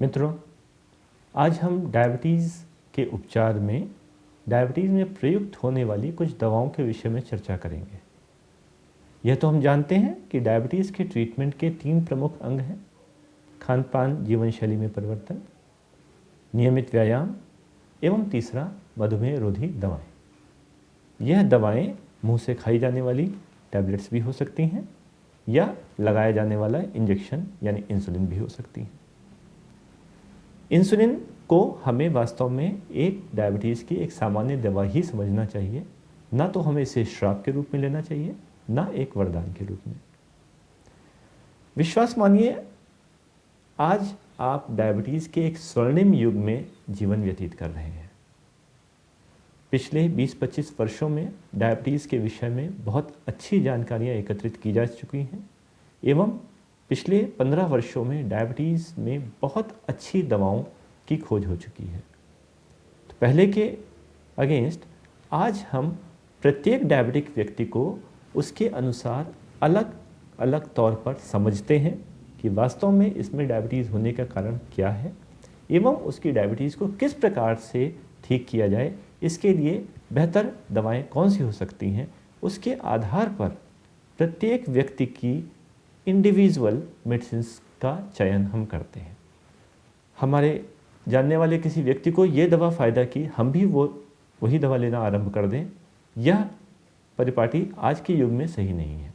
मित्रों, आज हम डायबिटीज़ के उपचार में डायबिटीज़ में प्रयुक्त होने वाली कुछ दवाओं के विषय में चर्चा करेंगे। यह तो हम जानते हैं कि डायबिटीज़ के ट्रीटमेंट के 3 प्रमुख अंग हैं: खान पान, जीवन शैली में परिवर्तन, नियमित व्यायाम एवं तीसरा मधुमेह रोधी दवाएं। यह दवाएं मुंह से खाई जाने वाली टैबलेट्स भी हो सकती हैं या लगाया जाने वाला इंजेक्शन यानी इंसुलिन भी हो सकती हैं। इंसुलिन को हमें वास्तव में एक डायबिटीज़ की एक सामान्य दवा ही समझना चाहिए, ना तो हमें इसे श्राप के रूप में लेना चाहिए, ना एक वरदान के रूप में। विश्वास मानिए, आज आप डायबिटीज़ के एक स्वर्णिम युग में जीवन व्यतीत कर रहे हैं। पिछले 20-25 वर्षों में डायबिटीज़ के विषय में बहुत अच्छी जानकारियाँ एकत्रित की जा चुकी हैं एवं पिछले 15 वर्षों में डायबिटीज़ में बहुत अच्छी दवाओं की खोज हो चुकी है। तो पहले के अगेंस्ट आज हम प्रत्येक डायबिटिक व्यक्ति को उसके अनुसार अलग अलग तौर पर समझते हैं कि वास्तव में इसमें डायबिटीज़ होने का कारण क्या है एवं उसकी डायबिटीज़ को किस प्रकार से ठीक किया जाए। इसके लिए बेहतर दवाएं कौन सी हो सकती हैं, उसके आधार पर प्रत्येक व्यक्ति की इंडिविजुअल मेडिसिन्स का चयन हम करते हैं। हमारे जानने वाले किसी व्यक्ति को ये दवा फ़ायदा की, हम भी वही दवा लेना आरंभ कर दें, यह परिपाटी आज के युग में सही नहीं है,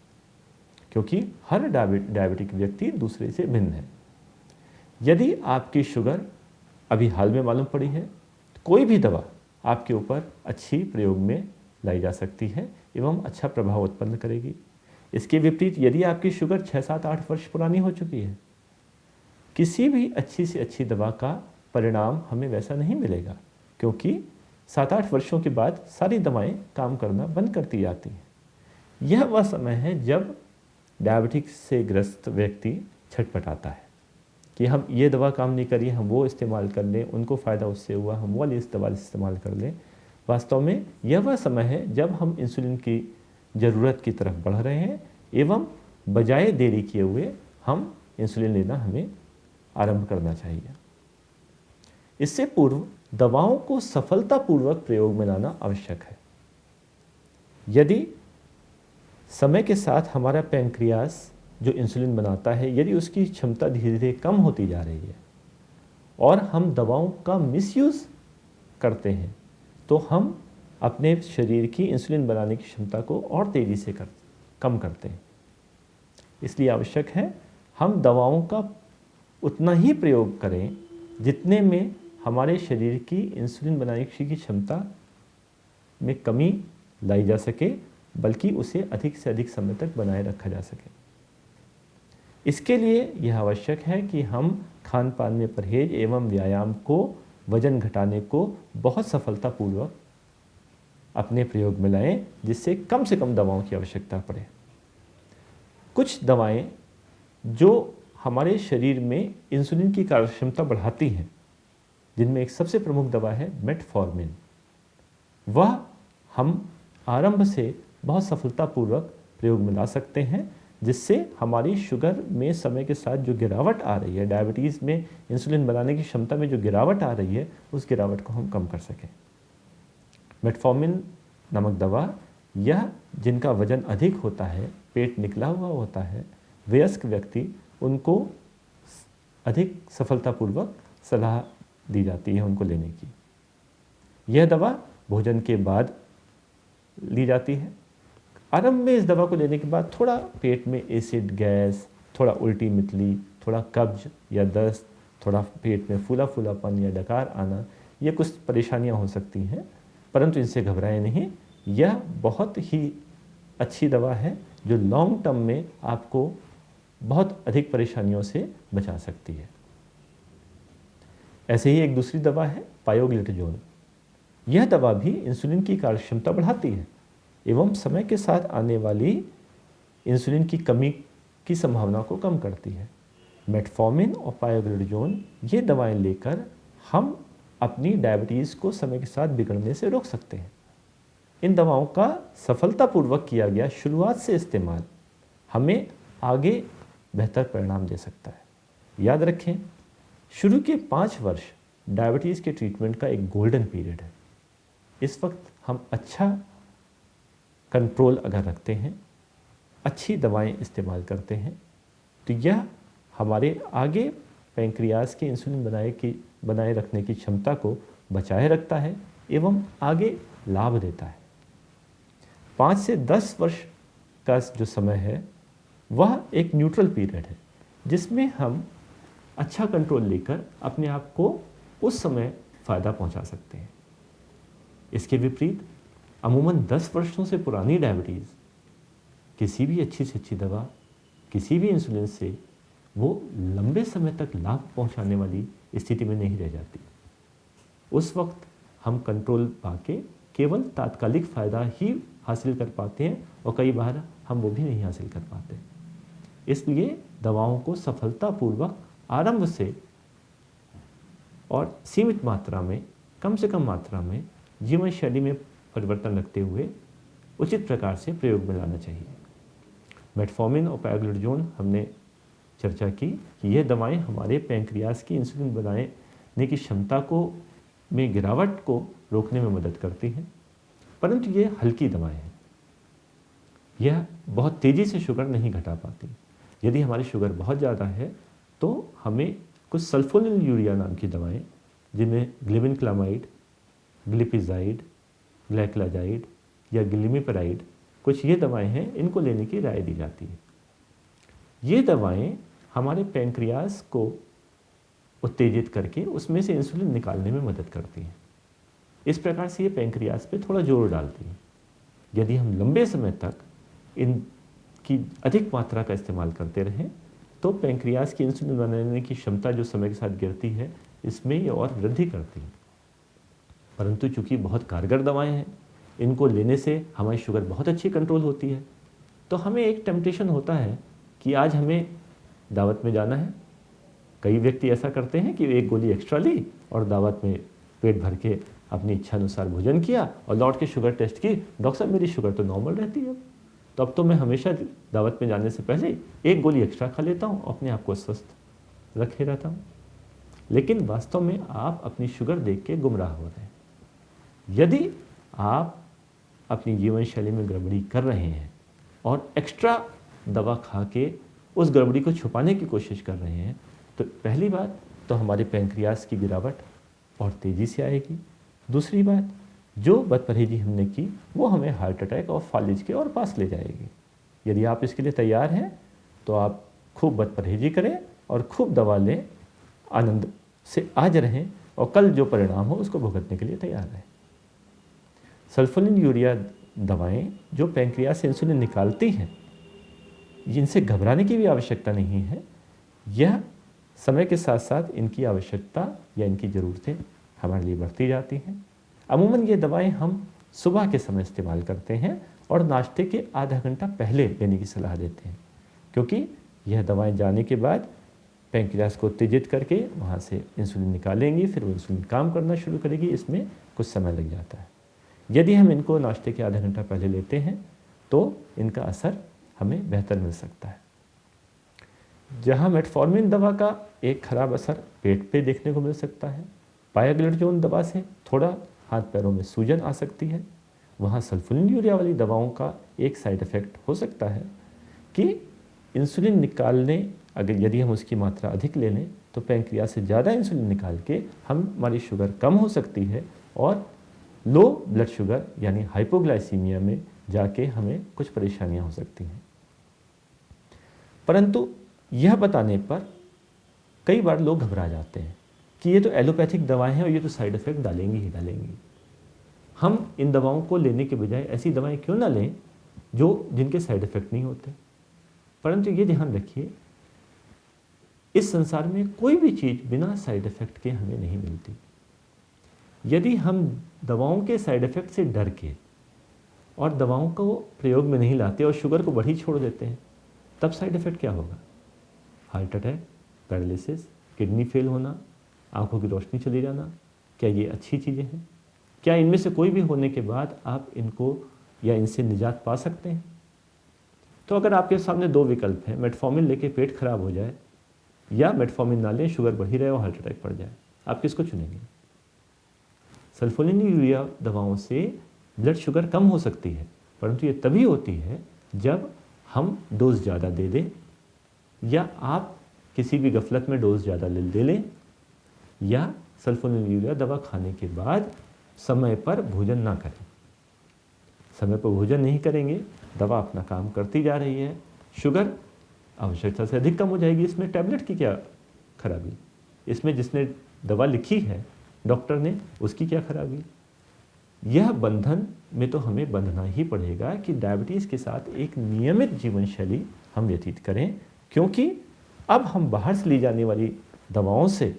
क्योंकि हर डायबिटिक व्यक्ति दूसरे से भिन्न है। यदि आपकी शुगर अभी हाल में मालूम पड़ी है तो कोई भी दवा आपके ऊपर अच्छी प्रयोग में लाई जा सकती है एवं अच्छा प्रभाव उत्पन्न करेगी। इसके विपरीत यदि आपकी शुगर 6-7-8 वर्ष पुरानी हो चुकी है, किसी भी अच्छी से अच्छी दवा का परिणाम हमें वैसा नहीं मिलेगा, क्योंकि 7-8 वर्षों के बाद सारी दवाएं काम करना बंद करती जाती हैं। यह वह समय है जब डायबिटिक्स से ग्रस्त व्यक्ति छटपटाता है कि हम ये दवा काम नहीं करी, हम वो इस्तेमाल कर लें, उनको फ़ायदा उससे हुआ, हम वो वाली इस दवा इस्तेमाल कर लें। वास्तव में यह वह समय है जब हम इंसुलिन की ज़रूरत की तरफ बढ़ रहे हैं एवं बजाय देरी किए हुए हम इंसुलिन लेना हमें आरंभ करना चाहिए। इससे पूर्व दवाओं को सफलतापूर्वक प्रयोग में लाना आवश्यक है। यदि समय के साथ हमारा पैंक्रियास जो इंसुलिन बनाता है, यदि उसकी क्षमता धीरे धीरे कम होती जा रही है और हम दवाओं का मिसयूज़ करते हैं, तो हम अपने शरीर की इंसुलिन बनाने की क्षमता को और तेज़ी से कम करते हैं। इसलिए आवश्यक है हम दवाओं का उतना ही प्रयोग करें जितने में हमारे शरीर की इंसुलिन बनाने की क्षमता में कमी लाई जा सके, बल्कि उसे अधिक से अधिक समय तक बनाए रखा जा सके। इसके लिए यह आवश्यक है कि हम खान पान में परहेज एवं व्यायाम को, वजन घटाने को बहुत सफलतापूर्वक अपने प्रयोग में लाएं, जिससे कम से कम दवाओं की आवश्यकता पड़े। कुछ दवाएं जो हमारे शरीर में इंसुलिन की कार्यक्षमता बढ़ाती हैं, जिनमें एक सबसे प्रमुख दवा है मेटफॉर्मिन। वह हम आरंभ से बहुत सफलतापूर्वक प्रयोग में ला सकते हैं, जिससे हमारी शुगर में समय के साथ जो गिरावट आ रही है, डायबिटीज़ में इंसुलिन बनाने की क्षमता में जो गिरावट आ रही है, उस गिरावट को हम कम कर सकें। मेटफॉर्मिन नामक दवा, यह जिनका वजन अधिक होता है, पेट निकला हुआ होता है, वयस्क व्यक्ति, उनको अधिक सफलतापूर्वक सलाह दी जाती है उनको लेने की। यह दवा भोजन के बाद ली जाती है। आरंभ में इस दवा को लेने के बाद थोड़ा पेट में एसिड, गैस, थोड़ा उल्टी मितली, थोड़ा कब्ज या दस्त, थोड़ा पेट में फूला फूलापन या डकार आना, ये कुछ परेशानियां हो सकती हैं, परंतु इनसे घबराएं नहीं। यह बहुत ही अच्छी दवा है जो लॉन्ग टर्म में आपको बहुत अधिक परेशानियों से बचा सकती है। ऐसे ही एक दूसरी दवा है पायोग्लिटाजोल। यह दवा भी इंसुलिन की कार्यक्षमता बढ़ाती है एवं समय के साथ आने वाली इंसुलिन की कमी की संभावना को कम करती है। मेटफॉर्मिन और पायोग्लिटाजोल ये दवाएं लेकर हम अपनी डायबिटीज़ को समय के साथ बिगड़ने से रोक सकते हैं। इन दवाओं का सफलतापूर्वक किया गया शुरुआत से इस्तेमाल हमें आगे बेहतर परिणाम दे सकता है। याद रखें, शुरू के 5 वर्ष डायबिटीज़ के ट्रीटमेंट का एक गोल्डन पीरियड है। इस वक्त हम अच्छा कंट्रोल अगर रखते हैं, अच्छी दवाएं इस्तेमाल करते हैं, तो यह हमारे आगे पैंक्रियाज के इंसुलिन बनाए रखने की क्षमता को बचाए रखता है एवं आगे लाभ देता है। 5 से 10 वर्ष का जो समय है वह एक न्यूट्रल पीरियड है, जिसमें हम अच्छा कंट्रोल लेकर अपने आप को उस समय फ़ायदा पहुंचा सकते हैं। इसके विपरीत अमूमन 10 वर्षों से पुरानी डायबिटीज़ किसी भी अच्छी से अच्छी दवा, किसी भी इंसुलिन से वो लंबे समय तक लाभ पहुंचाने वाली स्थिति में नहीं रह जाती। उस वक्त हम कंट्रोल पाके केवल तात्कालिक फ़ायदा ही हासिल कर पाते हैं और कई बार हम वो भी नहीं हासिल कर पाते। इसलिए दवाओं को सफलतापूर्वक आरंभ से और सीमित मात्रा में, कम से कम मात्रा में जीवन शैली में परिवर्तन रखते हुए उचित प्रकार से प्रयोग में लाना चाहिए। मेटफॉर्मिन और पायोग्लुटाजोन हमने चर्चा की कि यह दवाएं हमारे पैंक्रियाज की इंसुलिन बनाने की क्षमता में गिरावट को रोकने में मदद करती हैं, परंतु ये हल्की दवाएं हैं। यह बहुत तेज़ी से शुगर नहीं घटा पाती। यदि हमारी शुगर बहुत ज़्यादा है तो हमें कुछ सल्फोनिलयूरिया नाम की दवाएं, जिनमें ग्लिबिनक्लामाइड, ग्लिपिजाइड, ग्लाइकोलाजाइड या ग्लिमिपेराइड, कुछ ये दवाएं हैं, इनको लेने की राय दी जाती है। ये दवाएं हमारे पैंक्रियाज को उत्तेजित करके उसमें से इंसुलिन निकालने में मदद करती हैं। इस प्रकार से ये पैंक्रियाज पे थोड़ा जोर डालती हैं। यदि हम लंबे समय तक इनकी अधिक मात्रा का इस्तेमाल करते रहें तो पैंक्रियाज की इंसुलिन बनाने की क्षमता जो समय के साथ गिरती है, इसमें ये और वृद्धि करती है। परंतु चूंकि बहुत कारगर दवाएं हैं, इनको लेने से हमारी शुगर बहुत अच्छी कंट्रोल होती है, तो हमें एक टेम्पटेशन होता है कि आज हमें दावत में जाना है। कई व्यक्ति ऐसा करते हैं कि एक गोली एक्स्ट्रा ली और दावत में पेट भर के अपनी इच्छा अनुसार भोजन किया और लौट के शुगर टेस्ट की, डॉक्टर साहब मेरी शुगर तो नॉर्मल रहती है, तो अब तो मैं हमेशा दावत में जाने से पहले एक गोली एक्स्ट्रा खा लेता हूँ, अपने आप को स्वस्थ रखे रहता हूँ। लेकिन वास्तव में आप अपनी शुगर देख के गुमराह हो रहे हैं। यदि आप अपनी जीवन शैली में गड़बड़ी कर रहे हैं और एक्स्ट्रा दवा खा के उस गड़बड़ी को छुपाने की कोशिश कर रहे हैं, तो पहली बात तो हमारे पैंक्रियाज की गिरावट और तेज़ी से आएगी। दूसरी बात, जो बदपरहेजी हमने की वो हमें हार्ट अटैक और फालिज के और पास ले जाएगी। यदि आप इसके लिए तैयार हैं तो आप खूब बदपरहेजी करें और खूब दवा लें, आनंद से आज रहें और कल जो परिणाम हो उसको भुगतने के लिए तैयार रहें। सल्फोनिलयूरिया दवाएं जो पैंक्रियाज से इंसुलिन निकालती हैं, इनसे घबराने की भी आवश्यकता नहीं है। यह समय के साथ साथ इनकी आवश्यकता या इनकी ज़रूरतें हमारे लिए बढ़ती जाती हैं। अमूमन ये दवाएं हम सुबह के समय इस्तेमाल करते हैं और नाश्ते के आधा घंटा पहले लेने की सलाह देते हैं, क्योंकि यह दवाएं जाने के बाद पैंक्रियाज को उत्तेजित करके वहाँ से इंसुलिन निकालेंगी, फिर वो इंसुलिन काम करना शुरू करेगी। इसमें कुछ समय लग जाता है। यदि हम इनको नाश्ते के आधा घंटा पहले लेते हैं तो इनका असर हमें बेहतर मिल सकता है। जहाँ मेटफॉर्मिन दवा का एक खराब असर पेट पे देखने को मिल सकता है, पायोग्लुटाजोन दवा से थोड़ा हाथ पैरों में सूजन आ सकती है, वहाँ सल्फोनिलयूरिया वाली दवाओं का एक साइड इफ़ेक्ट हो सकता है कि इंसुलिन निकालने यदि हम उसकी मात्रा अधिक ले लें तो पैंक्रियाज से ज़्यादा इंसुलिन निकाल के हमारी शुगर कम हो सकती है और लो ब्लड शुगर यानी हाइपोग्लाइसीमिया में जाके हमें कुछ परेशानियां हो सकती हैं। परंतु यह बताने पर कई बार लोग घबरा जाते हैं कि ये तो एलोपैथिक दवाएं हैं और ये तो साइड इफ़ेक्ट डालेंगी ही डालेंगी। हम इन दवाओं को लेने के बजाय ऐसी दवाएं क्यों ना लें जिनके साइड इफ़ेक्ट नहीं होते। परंतु ये ध्यान रखिए, इस संसार में कोई भी चीज़ बिना साइड इफ़ेक्ट के हमें नहीं मिलती। यदि हम दवाओं के साइड इफ़ेक्ट से डर के और दवाओं को प्रयोग में नहीं लाते और शुगर को बढ़ी छोड़ देते हैं, तब साइड इफ़ेक्ट क्या होगा? Heart attack, paralysis, kidney fail होना, आंखों की रोशनी चली जाना। क्या ये अच्छी चीज़ें हैं? क्या इनमें से कोई भी होने के बाद आप इनको या इनसे निजात पा सकते हैं? तो अगर आपके सामने दो विकल्प हैं, मेटफॉर्मिन लेके पेट खराब हो जाए या मेटफॉर्मिन ना लें, शुगर बढ़ी रहे और हार्ट अटैक पड़ जाए, आप किसको चुनेंगे? सल्फोनिलूरिया दवाओं से ब्लड शुगर कम हो सकती है, परंतु ये तभी होती है जब हम डोज ज़्यादा दे दें, या आप किसी भी गफलत में डोज ज़्यादा ले लें, या सल्फोनिलूरिया दवा खाने के बाद समय पर भोजन ना करें। समय पर भोजन नहीं करेंगे, दवा अपना काम करती जा रही है, शुगर आवश्यकता से अधिक कम हो जाएगी। इसमें टैबलेट की क्या खराबी? इसमें जिसने दवा लिखी है डॉक्टर ने, उसकी क्या खराबी? यह बंधन में तो हमें बंधना ही पड़ेगा कि डायबिटीज़ के साथ एक नियमित जीवन शैली हम व्यतीत करें, क्योंकि अब हम बाहर से ली जाने वाली दवाओं से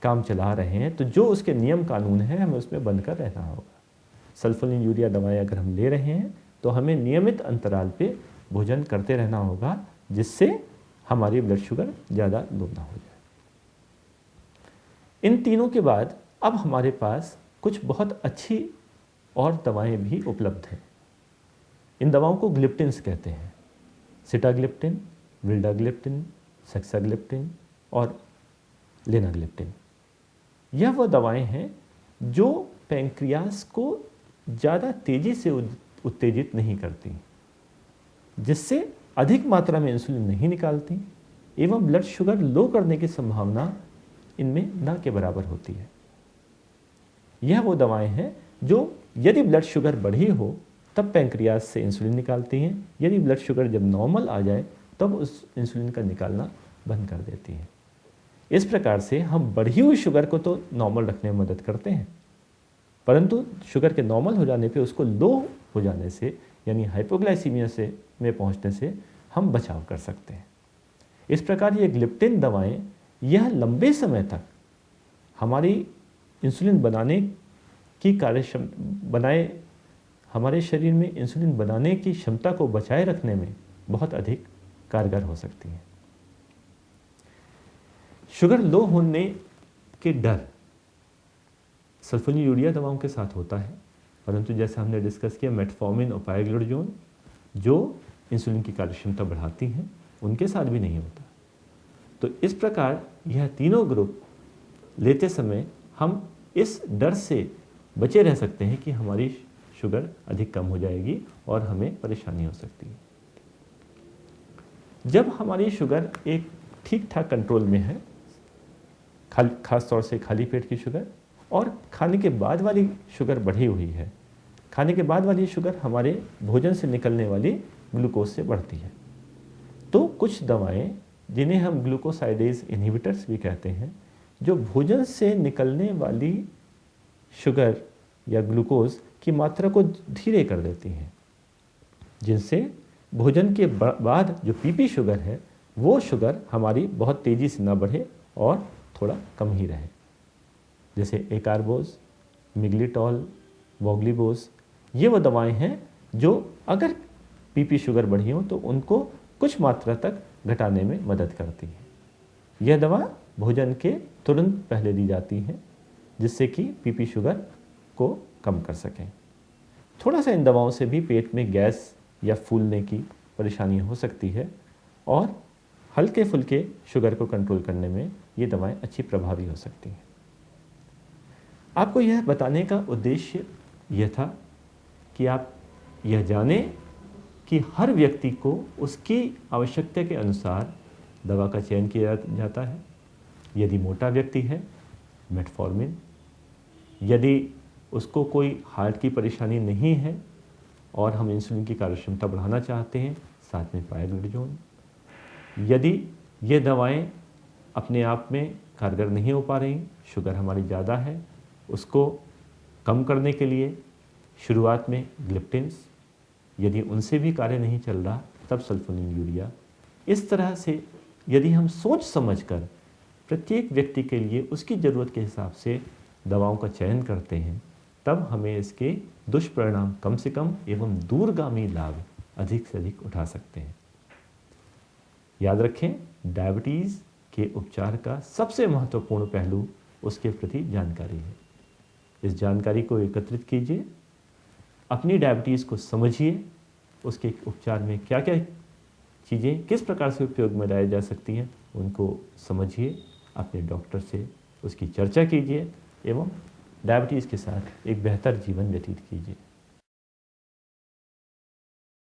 काम चला रहे हैं, तो जो उसके नियम कानून हैं हमें उसमें बंध कर रहना होगा। सल्फोनिलूरिया दवाएं अगर हम ले रहे हैं तो हमें नियमित अंतराल पे भोजन करते रहना होगा, जिससे हमारी ब्लड शुगर ज़्यादा लो ना हो जाए। इन तीनों के बाद अब हमारे पास कुछ बहुत अच्छी और दवाएं भी उपलब्ध हैं। इन दवाओं को ग्लिप्टिन्स कहते हैं, सिटाग्लिप्टिन, विल्डाग्लिप्टिन, सेक्साग्लिप्टिन और लेनाग्लिप्टिन। यह वो दवाएं हैं जो पैंक्रियास को ज़्यादा तेज़ी से उत्तेजित नहीं करती, जिससे अधिक मात्रा में इंसुलिन नहीं निकालती, एवं ब्लड शुगर लो करने की संभावना इनमें ना के बराबर होती है। यह वो दवाएं हैं जो यदि ब्लड शुगर बढ़ी हो तब पैंक्रियास से इंसुलिन निकालती हैं, यदि ब्लड शुगर जब नॉर्मल आ जाए तब उस इंसुलिन का निकालना बंद कर देती हैं। इस प्रकार से हम बढ़ी हुई शुगर को तो नॉर्मल रखने में मदद करते हैं, परंतु शुगर के नॉर्मल हो जाने पे उसको लो हो जाने से, यानी हाइपोग्लाइसीमिया से में पहुंचने से हम बचाव कर सकते हैं। इस प्रकार ये ग्लिप्टिन दवाएं यह लंबे समय तक हमारी इंसुलिन बनाने की हमारे शरीर में इंसुलिन बनाने की क्षमता को बचाए रखने में बहुत अधिक कारगर हो सकती हैं। शुगर लो होने के डर सल्फोनिलूरिया दवाओं के साथ होता है, परंतु जैसे हमने डिस्कस किया मेटफॉर्मिन और पायग्लोडोजोन जो इंसुलिन की कार्यक्षमता बढ़ाती हैं, उनके साथ भी नहीं होता। तो इस प्रकार यह तीनों ग्रुप लेते समय हम इस डर से बचे रह सकते हैं कि हमारी शुगर अधिक कम हो जाएगी और हमें परेशानी हो सकती है। जब हमारी शुगर एक ठीक ठाक कंट्रोल में है, खास तौर से खाली पेट की शुगर और खाने के बाद वाली शुगर बढ़ी हुई है, खाने के बाद वाली शुगर हमारे भोजन से निकलने वाली ग्लूकोज से बढ़ती है, तो कुछ दवाएं जिन्हें हम ग्लूकोसाइडेज इनहिबिटर्स भी कहते हैं, जो भोजन से निकलने वाली शुगर या ग्लूकोज की मात्रा को धीरे कर देती हैं, जिनसे भोजन के बाद जो पीपी शुगर है वो शुगर हमारी बहुत तेज़ी से ना बढ़े और थोड़ा कम ही रहे। जैसे एकार्बोज, मिग्लिटॉल, वोग्लिबोस, ये वो दवाएं हैं जो अगर पीपी शुगर बढ़ी हो तो उनको कुछ मात्रा तक घटाने में मदद करती है। यह दवा भोजन के तुरंत पहले दी जाती है, जिससे कि पीपी शुगर को कम कर सकें। थोड़ा सा इन दवाओं से भी पेट में गैस या फूलने की परेशानी हो सकती है, और हल्के फुल्के शुगर को कंट्रोल करने में ये दवाएं अच्छी प्रभावी हो सकती हैं। आपको यह बताने का उद्देश्य यह था कि आप यह जानें कि हर व्यक्ति को उसकी आवश्यकता के अनुसार दवा का चयन किया जाता है। यदि मोटा व्यक्ति है, मेटफॉर्मिन, यदि उसको कोई हार्ट की परेशानी नहीं है और हम इंसुलिन की कार्यक्षमता बढ़ाना चाहते हैं, साथ में पायग्लोडोजोन। यदि ये दवाएं अपने आप में कारगर नहीं हो पा रही, शुगर हमारी ज़्यादा है, उसको कम करने के लिए शुरुआत में ग्लिप्टिन्स, यदि उनसे भी कार्य नहीं चल रहा तब सल्फोनिलूरिया। इस तरह से यदि हम सोच समझकर प्रत्येक व्यक्ति के लिए उसकी ज़रूरत के हिसाब से दवाओं का चयन करते हैं, तब हमें इसके दुष्परिणाम कम से कम एवं दूरगामी लाभ अधिक से अधिक उठा सकते हैं। याद रखें, डायबिटीज़ के उपचार का सबसे महत्वपूर्ण पहलू उसके प्रति जानकारी है। इस जानकारी को एकत्रित कीजिए, अपनी डायबिटीज़ को समझिए, उसके उपचार में क्या क्या चीज़ें किस प्रकार से उपयोग में लाई जा सकती हैं उनको समझिए, अपने डॉक्टर से उसकी चर्चा कीजिए एवं डायबिटीज़ के साथ एक बेहतर जीवन व्यतीत कीजिए।